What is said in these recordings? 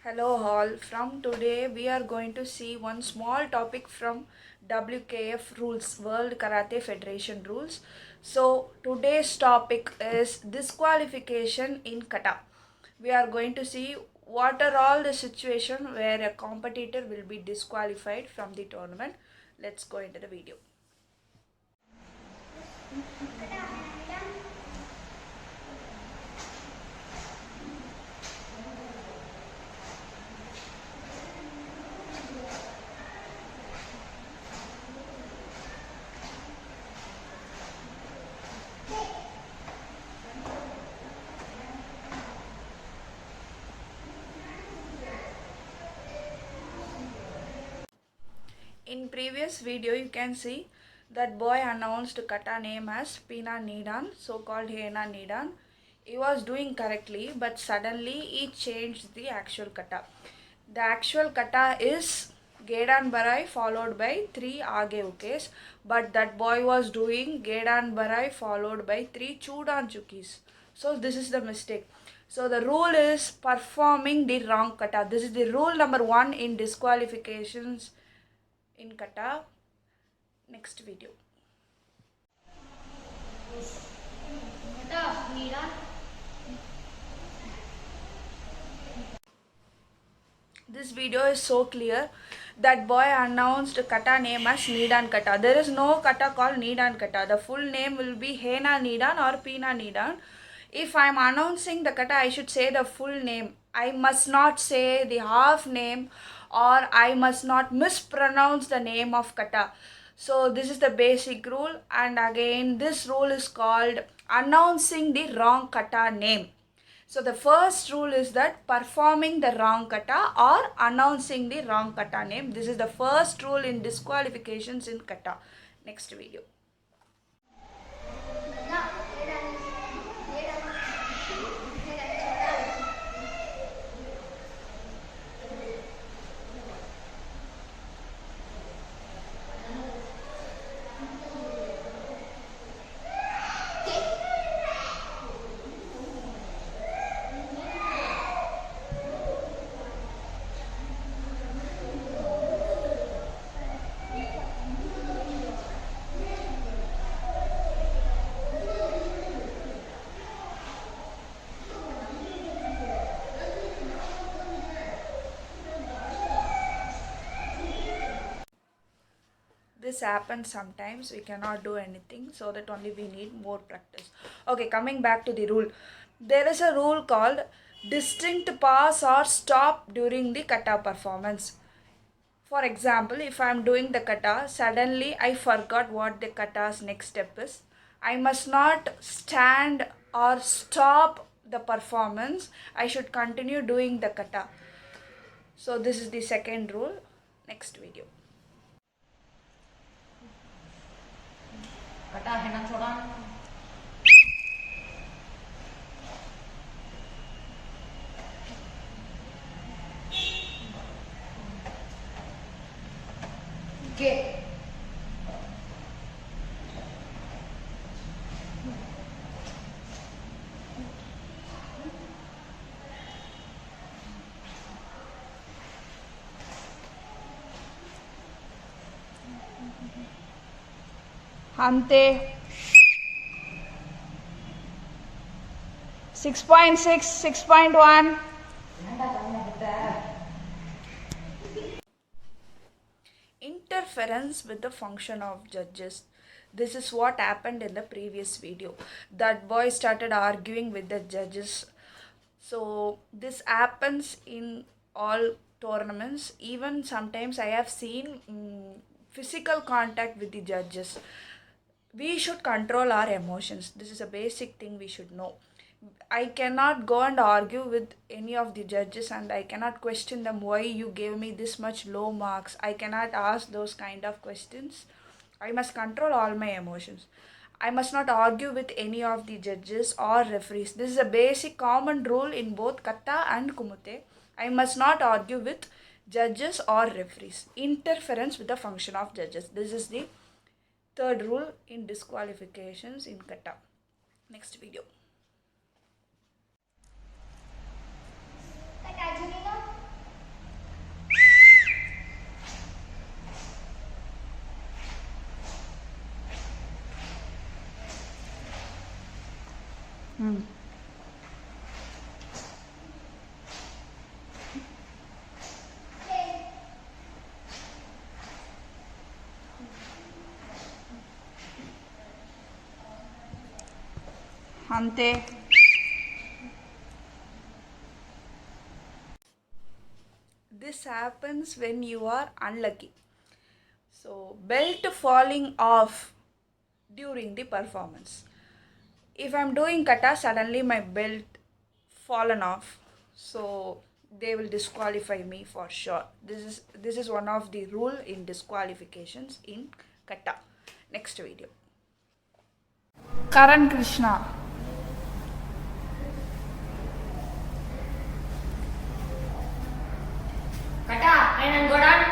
Hello all, from today we are going to see one small topic from WKF rules, World Karate Federation rules. So today's topic is disqualification in kata. We are going to see what are all the situation where a competitor will be disqualified from the tournament. Let's go into the video. In previous video you can see that boy announced kata name as Pina Nidan, so called Hena Nidan. He was doing correctly, but suddenly he changed the actual kata. The actual kata is Gedan Barai followed by 3 Age Ukes, but that boy was doing Gedan Barai followed by 3 Chudan Chukis. So this is the mistake. So the rule is performing the wrong kata. This is the rule number 1 in disqualifications in kata. Next video. This video is so clear. That boy announced kata name as Nidan kata. There is no kata called Nidan kata. The full name will be Hena Nidan or Pina Nidan. If I am announcing the kata, I should say the full name. I must not say the half name, or I must not mispronounce the name of kata. So this is the basic rule, and again this rule is called announcing the wrong kata name. So the first rule is that performing the wrong kata or announcing the wrong kata name. This is the first rule in disqualifications in kata. Next video. This happens sometimes, we cannot do anything, so that only we need more practice. Okay, coming back to the rule. There is a rule called distinct pause or stop during the kata performance. For example, if I am doing the kata, suddenly I forgot what the kata's next step is. I must not stand or stop the performance. I should continue doing the kata. So this is the second rule. Next video. कटा है ना छोड़ा के Hante 6.6, 6.1. Interference with the function of judges. This is what happened in the previous video. That boy started arguing with the judges. So this happens in all tournaments. Even sometimes I have seen physical contact with the judges. We should control our emotions. This is a basic thing we should know. I cannot go and argue with any of the judges, and I cannot question them why you gave me this much low marks. I cannot ask those kind of questions. I must control all my emotions. I must not argue with any of the judges or referees. This is a basic common rule in both kata and kumite. I must not argue with judges or referees. Interference with the function of judges. This is the third rule in disqualifications in kata. Next video. Hmm. అంతే. This happens when you are unlucky. So, belt falling off during the performance. If I'm doing kata, suddenly my belt fallen off, so they will disqualify me for sure. This is one of the rule in disqualifications in kata. Next video. Karan Krishna. Kata, and go down.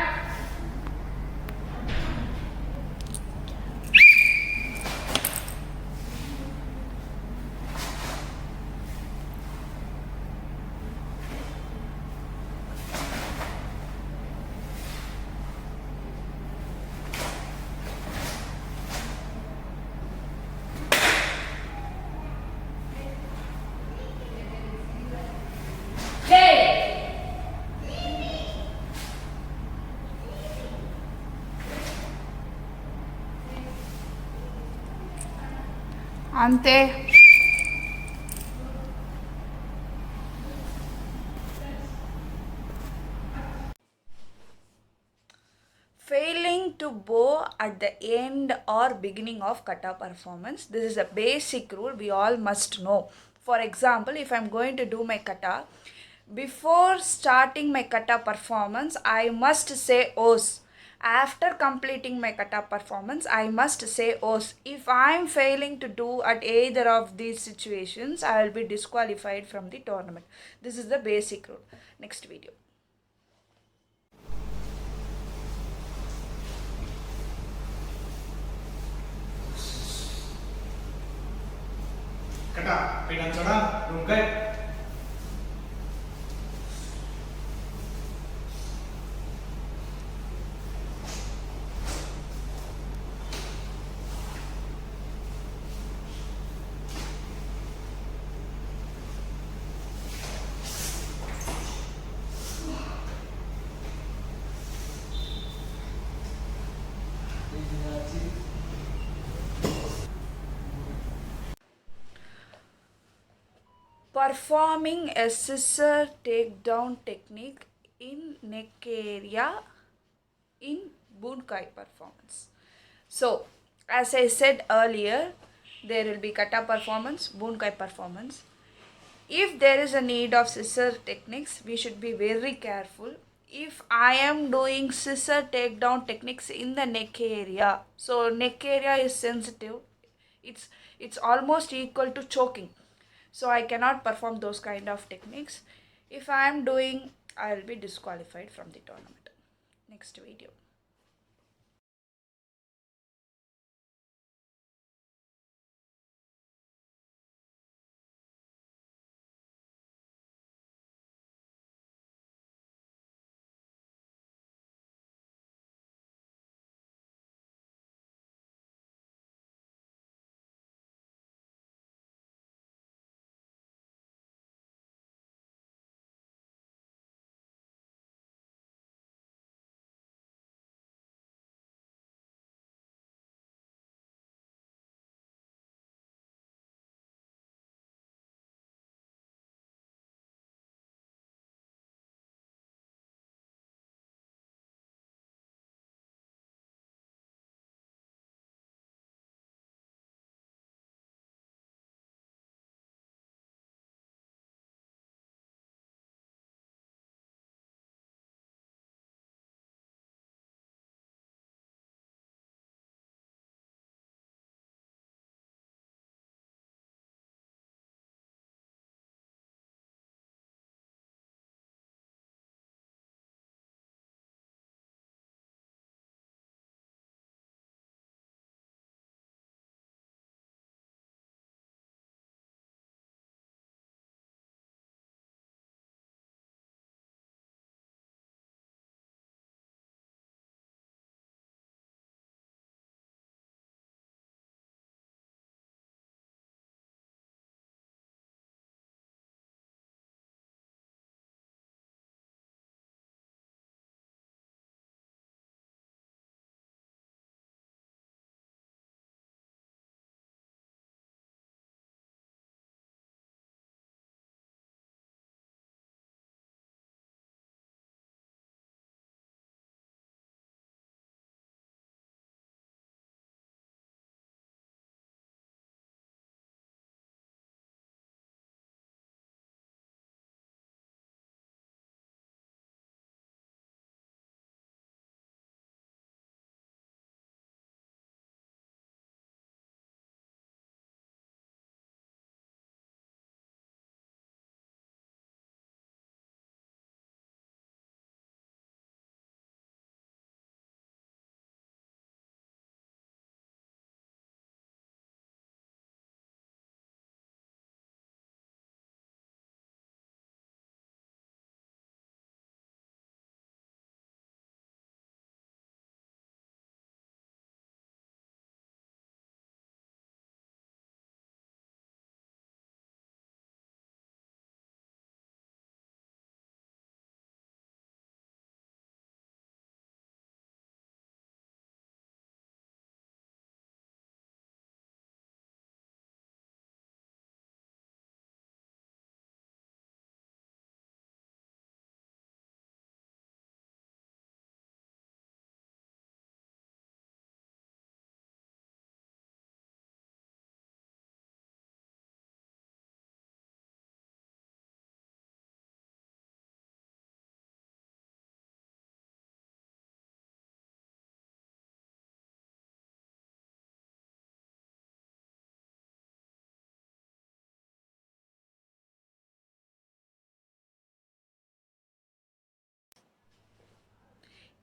అంతే. Failing to bow at the end or beginning of kata performance. This is a basic rule we all must know. For example, if I'm going to do my kata, before starting my kata performance, I must say os. After completing my kata performance, I must say os. If I'm failing to do at either of these situations, I will be disqualified from the tournament. This is the basic rule. Next video. Kata, pegang coran, rungkai. Performing a scissor takedown technique in neck area in Bunkai performance. So, as I said earlier, there will be kata performance, Bunkai performance. If there is a need of scissor techniques, we should be very careful. If I am doing scissor takedown techniques in the neck area, so neck area is sensitive, it's it's almost equal to choking, so I cannot perform those kind of techniques. If I am doing, I will be disqualified from the tournament. Next video.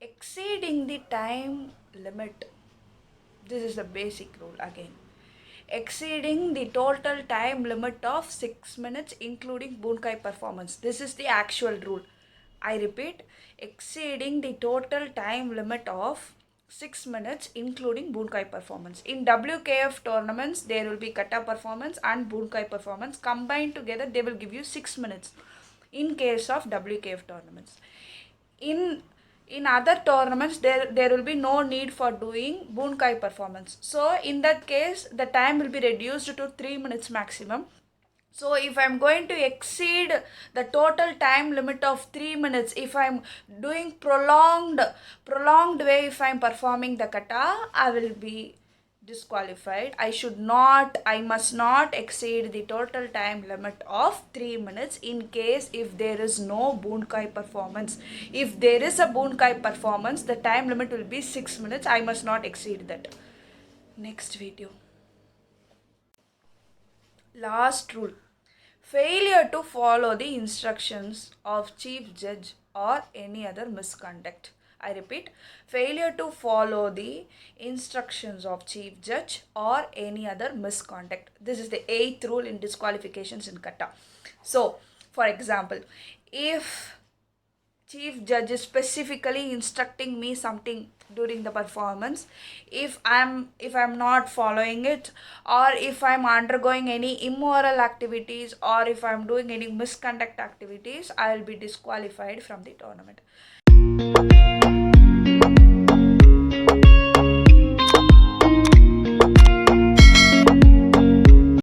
exceeding the time limit. This is the basic rule again. Exceeding the total time limit of 6 minutes including Bunkai performance. This is the actual rule. I repeat, exceeding the total time limit of 6 minutes including Bunkai performance. In WKF tournaments, there will be kata performance and Bunkai performance. Combined together, they will give you 6 minutes in case of WKF tournaments. In other tournaments, there will be no need for doing Bunkai performance. So in that case, the time will be reduced to 3 minutes maximum. So if I'm going to exceed the total time limit of 3 minutes, if I'm doing prolonged way, if I'm performing the kata, I will be disqualified. I must not exceed the total time limit of 3 minutes in case if there is no Bunkai performance. If there is a Bunkai performance, the time limit will be 6 minutes. I must not exceed that. Next video. Last rule. Failure to follow the instructions of chief judge or any other misconduct. I repeat, failure to follow the instructions of chief judge or any other misconduct. This is the 8th rule in disqualifications in kata. So, for example, if chief judge is specifically instructing me something during the performance, if I'm not following it, or if I'm undergoing any immoral activities, or if I'm doing any misconduct activities, I'll be disqualified from the tournament.